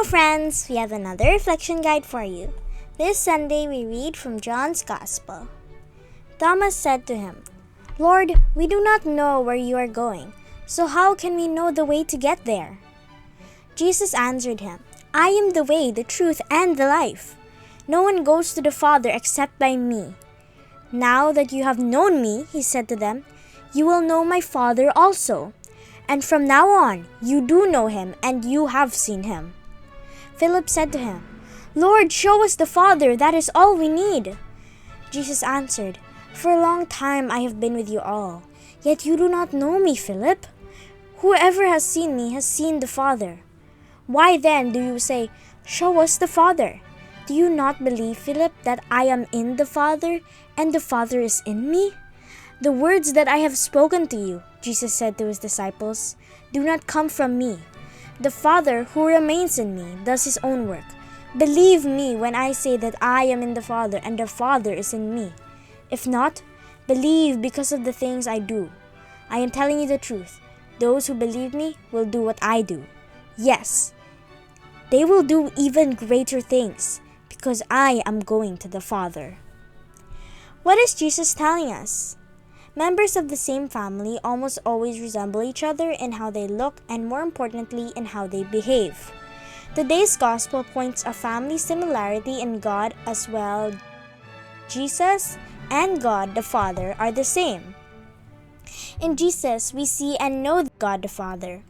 friends, we have another reflection guide for you. This Sunday we read from John's Gospel. Thomas said to him, "Lord, we do not know where you are going, so how can we know the way to get there?" Jesus answered him, "I am the way, the truth, and the life. No one goes to the Father except by me. Now that you have known me," he said to them, "you will know my Father also. And from now on, you do know him, and you have seen him." Philip said to him, "Lord, show us the Father, that is all we need." Jesus answered, "For a long time I have been with you all, yet you do not know me, Philip. Whoever has seen me has seen the Father. Why then do you say, 'Show us the Father'? Do you not believe, Philip, that I am in the Father, and the Father is in me? The words that I have spoken to you," Jesus said to his disciples, "do not come from me. The Father who remains in me does his own work. Believe me when I say that I am in the Father and the Father is in me. If not, believe because of the things I do. I am telling you the truth. Those who believe me will do what I do. Yes, they will do even greater things because I am going to the Father." What is Jesus telling us? Members of the same family almost always resemble each other in how they look and, more importantly, in how they behave. Today's gospel points a family similarity in God as well. Jesus and God the Father are the same. In Jesus, we see and know God the Father.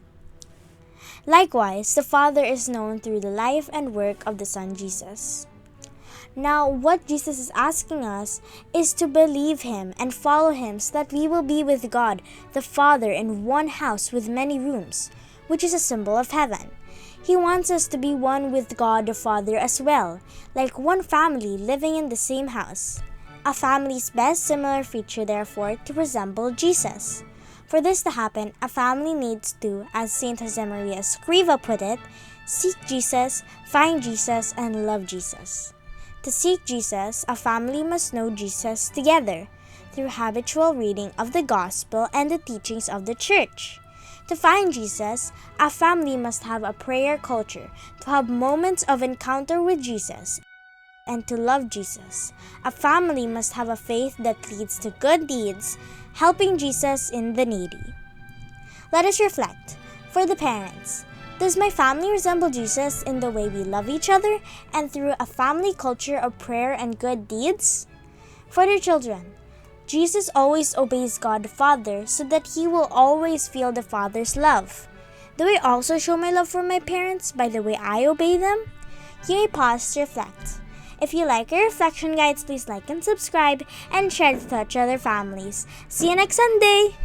Likewise, the Father is known through the life and work of the Son Jesus. Now, what Jesus is asking us is to believe him and follow him so that we will be with God the Father in one house with many rooms, which is a symbol of heaven. He wants us to be one with God the Father as well, like one family living in the same house. A family's best similar feature, therefore, to resemble Jesus. For this to happen, a family needs to, as Saint Josemaria Escriva put it, seek Jesus, find Jesus, and love Jesus. To seek Jesus, a family must know Jesus together through habitual reading of the Gospel and the teachings of the Church. To find Jesus, a family must have a prayer culture, to have moments of encounter with Jesus, and to love Jesus. A family must have a faith that leads to good deeds, helping Jesus in the needy. Let us reflect. For the parents, does my family resemble Jesus in the way we love each other and through a family culture of prayer and good deeds? For the children, Jesus always obeys God the Father so that he will always feel the Father's love. Do I also show my love for my parents by the way I obey them? You may pause to reflect. If you like our reflection guides, please like and subscribe and share it with other families. See you next Sunday!